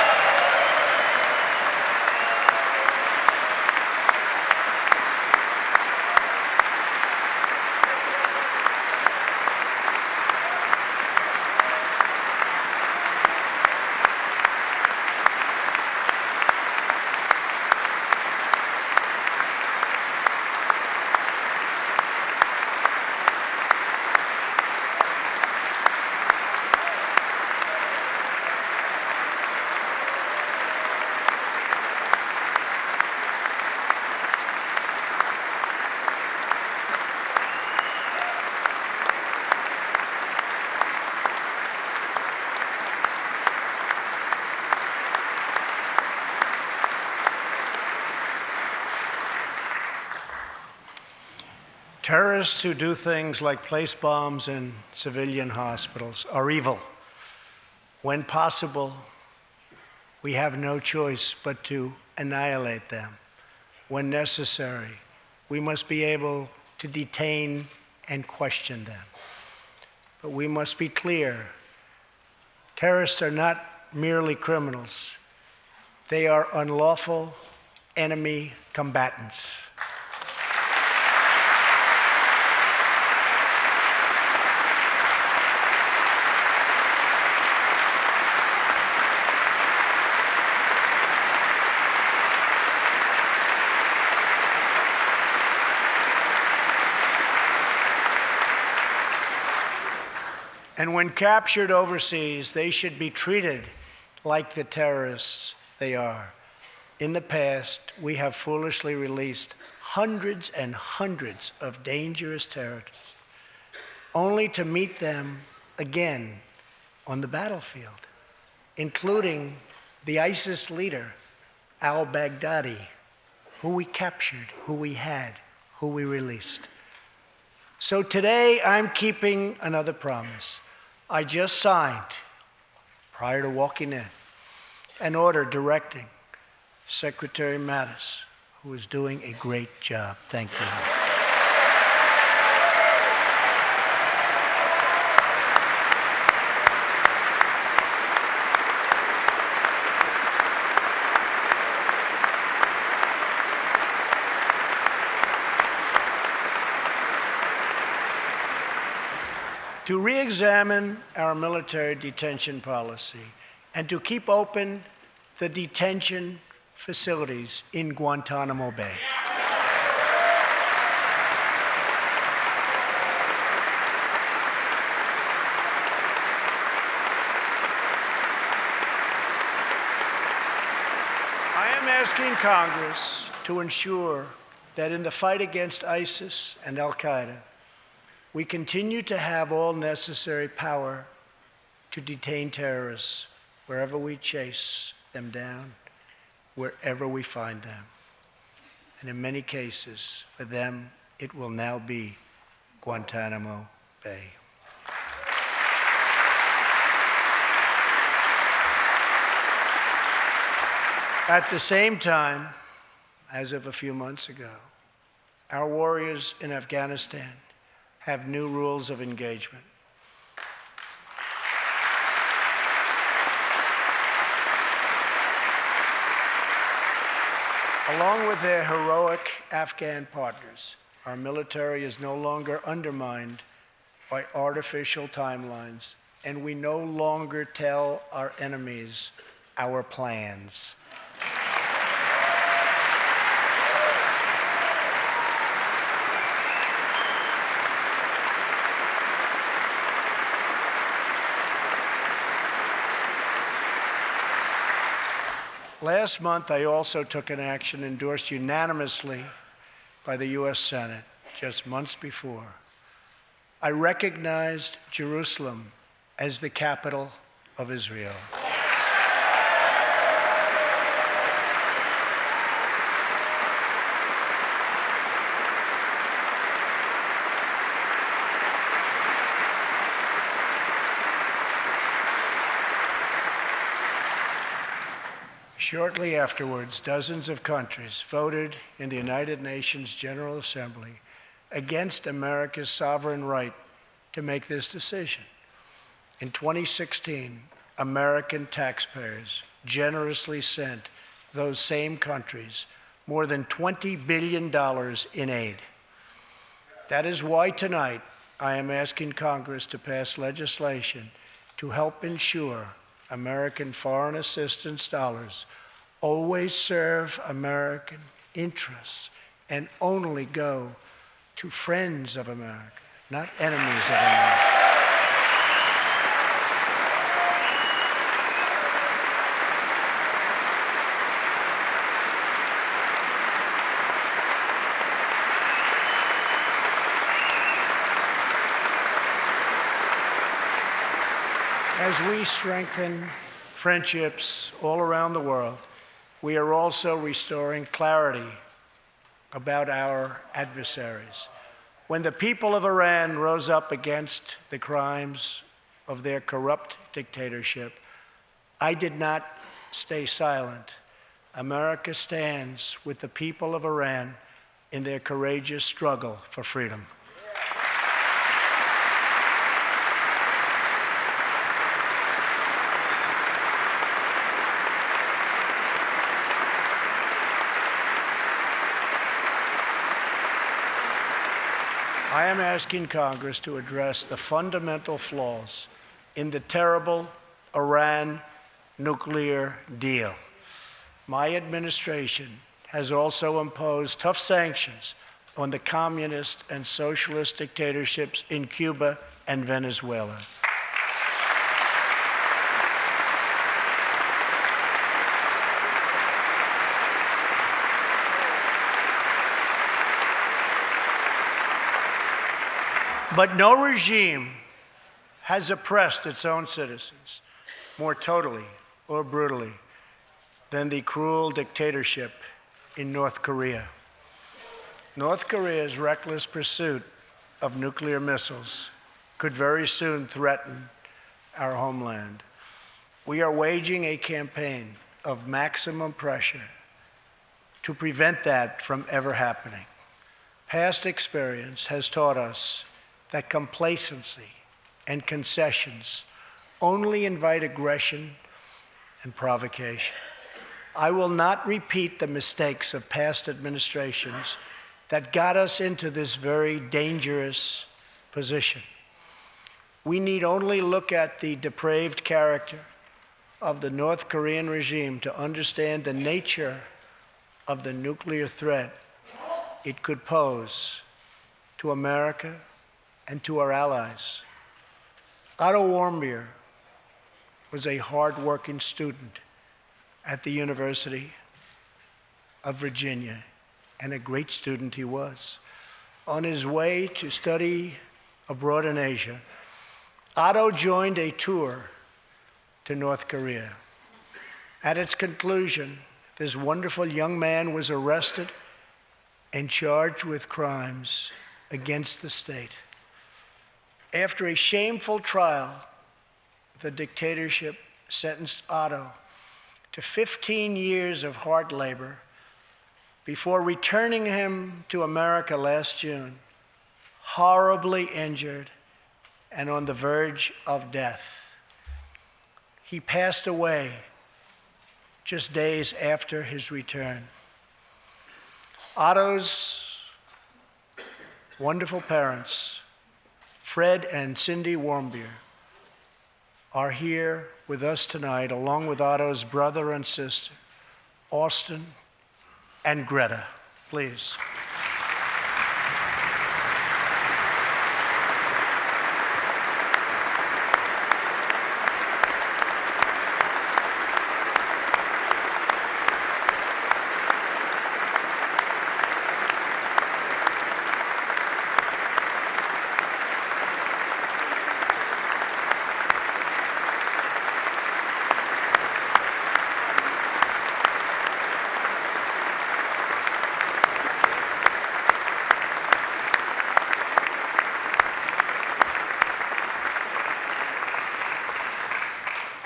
A: Terrorists who do things like place bombs in civilian hospitals are evil. When possible, we have no choice but to annihilate them. When necessary, we must be able to detain and question them. But we must be clear, terrorists are not merely criminals. They are unlawful enemy combatants. And when captured overseas, they should be treated like the terrorists they are. In the past, we have foolishly released hundreds and hundreds of dangerous terrorists, only to meet them again on the battlefield, including the ISIS leader, al-Baghdadi, who we captured, who we had, who we released. So today, I'm keeping another promise. I just signed, prior to walking in, an order directing Secretary Mattis, who is doing a great job. Thank you. To re-examine our military detention policy and to keep open the detention facilities in Guantanamo Bay. I am asking Congress to ensure that in the fight against ISIS and al-Qaeda, we continue to have all necessary power to detain terrorists wherever we chase them down, wherever we find them. And in many cases, for them, it will now be Guantanamo Bay. At the same time, as of a few months ago, our warriors in Afghanistan have new rules of engagement. Along with their heroic Afghan partners, our military is no longer undermined by artificial timelines, and we no longer tell our enemies our plans. Last month, I also took an action endorsed unanimously by the U.S. Senate just months before. I recognized Jerusalem as the capital of Israel. Shortly afterwards, dozens of countries voted in the United Nations General Assembly against America's sovereign right to make this decision. In 2016, American taxpayers generously sent those same countries more than $20 billion in aid. That is why tonight I am asking Congress to pass legislation to help ensure American foreign assistance dollars always serve American interests and only go to friends of America, not enemies of America. As we strengthen friendships all around the world, we are also restoring clarity about our adversaries. When the people of Iran rose up against the crimes of their corrupt dictatorship, I did not stay silent. America stands with the people of Iran in their courageous struggle for freedom. I am asking Congress to address the fundamental flaws in the terrible Iran nuclear deal. My administration has also imposed tough sanctions on the communist and socialist dictatorships in Cuba and Venezuela. But no regime has oppressed its own citizens more totally or brutally than the cruel dictatorship in North Korea. North Korea's reckless pursuit of nuclear missiles could very soon threaten our homeland. We are waging a campaign of maximum pressure to prevent that from ever happening. Past experience has taught us that complacency and concessions only invite aggression and provocation. I will not repeat the mistakes of past administrations that got us into this very dangerous position. We need only look at the depraved character of the North Korean regime to understand the nature of the nuclear threat it could pose to America and to our allies. Otto Warmbier was a hard-working student at the University of Virginia, and a great student he was. On his way to study abroad in Asia, Otto joined a tour to North Korea. At its conclusion, this wonderful young man was arrested and charged with crimes against the state. After a shameful trial, the dictatorship sentenced Otto to 15 years of hard labor before returning him to America last June, horribly injured and on the verge of death. He passed away just days after his return. Otto's wonderful parents, Fred and Cindy Warmbier, are here with us tonight, along with Otto's brother and sister, Austin and Greta. Please.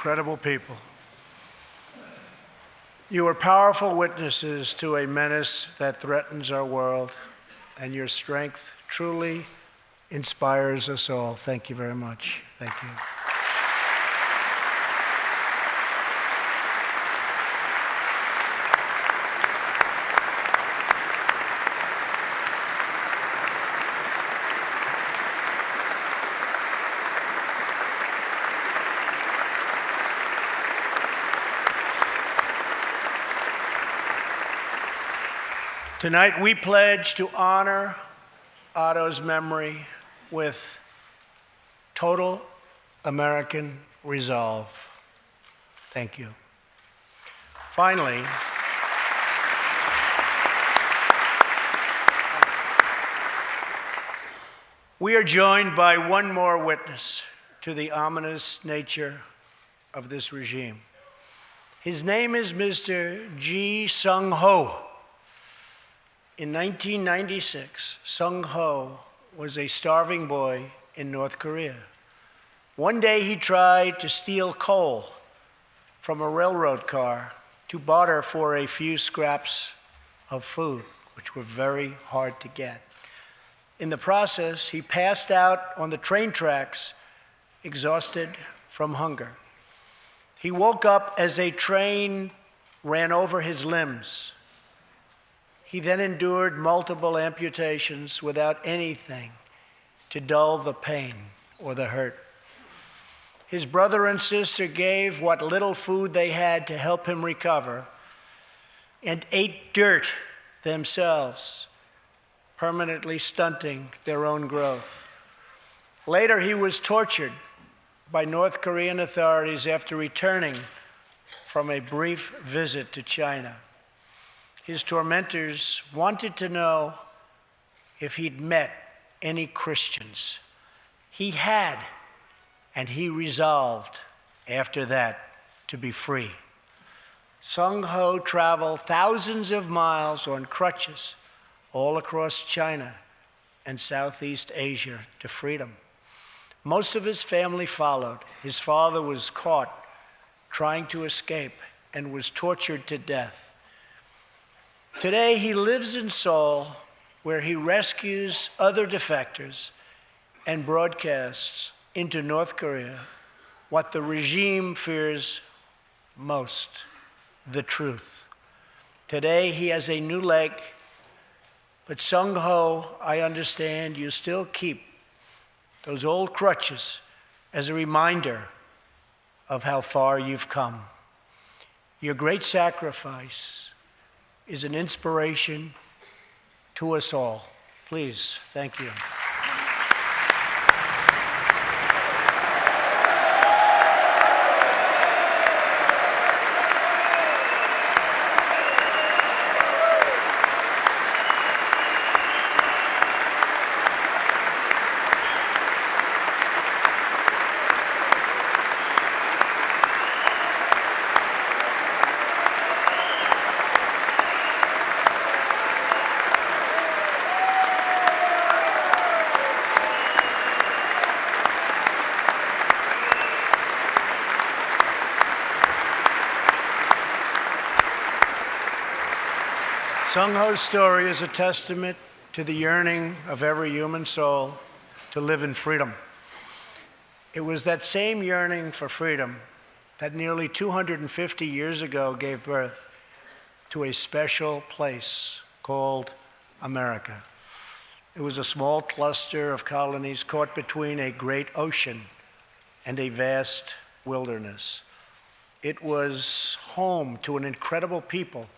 A: Incredible people. You are powerful witnesses to a menace that threatens our world, and your strength truly inspires us all. Thank you very much. Thank you. Tonight, we pledge to honor Otto's memory with total American resolve. Thank you. Finally, we are joined by one more witness to the ominous nature of this regime. His name is Mr. Ji Sung Ho. In 1996, Sung Ho was a starving boy in North Korea. One day he tried to steal coal from a railroad car to barter for a few scraps of food, which were very hard to get. In the process, he passed out on the train tracks, exhausted from hunger. He woke up as a train ran over his limbs. He then endured multiple amputations without anything to dull the pain or the hurt. His brother and sister gave what little food they had to help him recover and ate dirt themselves, permanently stunting their own growth. Later, he was tortured by North Korean authorities after returning from a brief visit to China. His tormentors wanted to know if he'd met any Christians. He had, and he resolved after that to be free. Sung Ho traveled thousands of miles on crutches all across China and Southeast Asia to freedom. Most of his family followed. His father was caught trying to escape and was tortured to death. Today, he lives in Seoul, where he rescues other defectors and broadcasts into North Korea what the regime fears most: the truth. Today, he has a new leg, but Sung Ho, I understand you still keep those old crutches as a reminder of how far you've come. Your great sacrifice is an inspiration to us all. Please, thank you. Sung Ho's story is a testament to the yearning of every human soul to live in freedom. It was that same yearning for freedom that nearly 250 years ago gave birth to a special place called America. It was a small cluster of colonies caught between a great ocean and a vast wilderness. It was home to an incredible people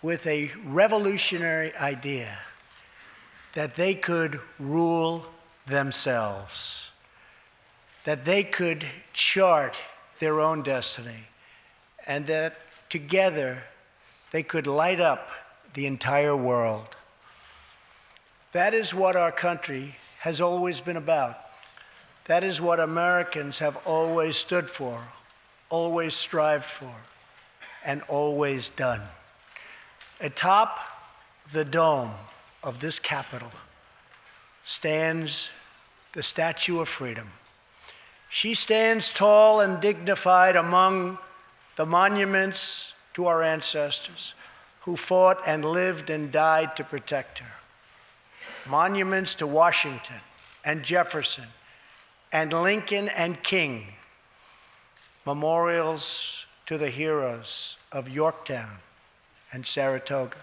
A: with a revolutionary idea that they could rule themselves, that they could chart their own destiny, and that together they could light up the entire world. That is what our country has always been about. That is what Americans have always stood for, always strived for, and always done. Atop the dome of this Capitol stands the Statue of Freedom. She stands tall and dignified among the monuments to our ancestors who fought and lived and died to protect her. Monuments to Washington and Jefferson and Lincoln and King. Memorials to the heroes of Yorktown and Saratoga,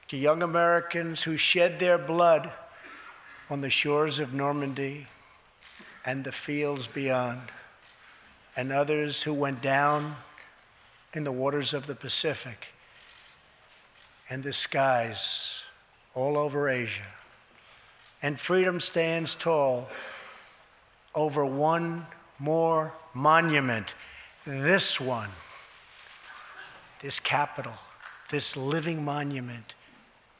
A: to young Americans who shed their blood on the shores of Normandy and the fields beyond, and others who went down in the waters of the Pacific and the skies all over Asia. And freedom stands tall over one more monument, this one. This Capitol, this living monument,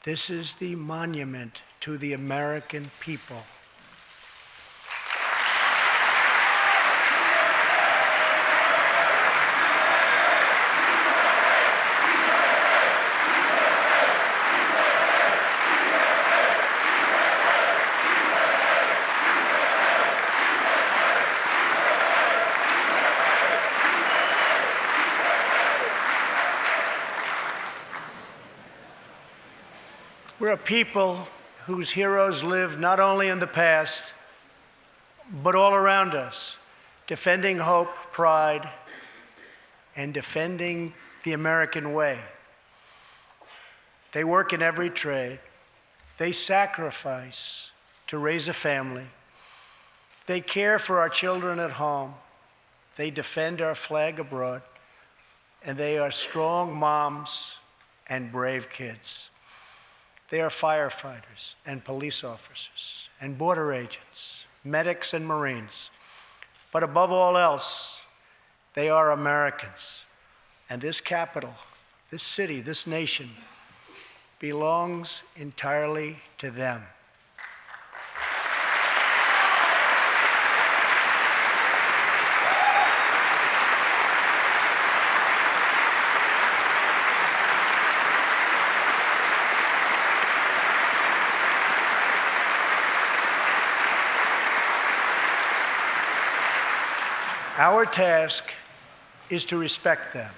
A: this is the monument to the American people. We're a people whose heroes live not only in the past, but all around us, defending hope, pride, and defending the American way. They work in every trade. They sacrifice to raise a family. They care for our children at home. They defend our flag abroad. And they are strong moms and brave kids. They are firefighters and police officers and border agents, medics and Marines. But above all else, they are Americans. And this capital, this city, this nation belongs entirely to them. Our task is to respect them,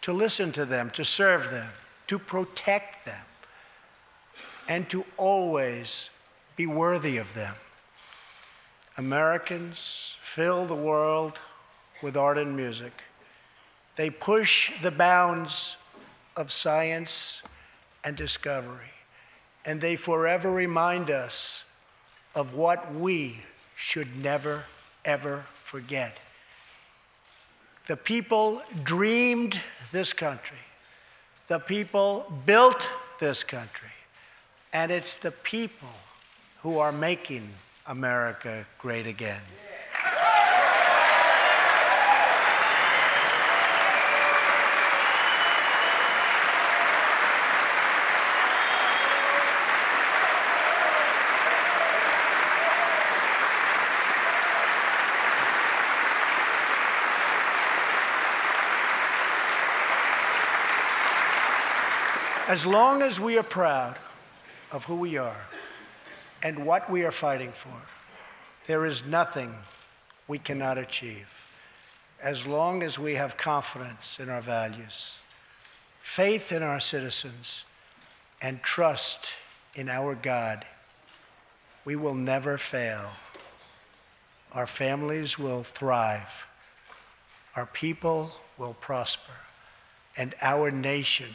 A: to listen to them, to serve them, to protect them, and to always be worthy of them. Americans fill the world with art and music. They push the bounds of science and discovery, and they forever remind us of what we should never, ever forget. The people dreamed this country. The people built this country. And it's the people who are making America great again. As long as we are proud of who we are and what we are fighting for, there is nothing we cannot achieve. As long as we have confidence in our values, faith in our citizens, and trust in our God, we will never fail. Our families will thrive. Our people will prosper. And our nation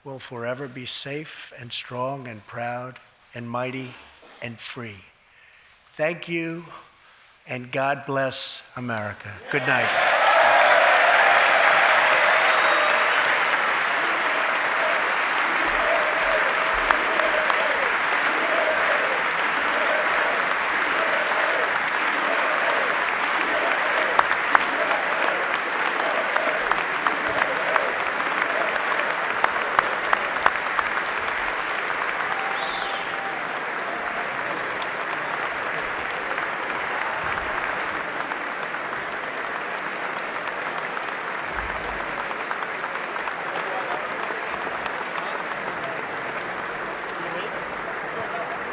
A: will forever be safe and strong and proud and mighty and free. Thank you, and God bless America. Good night.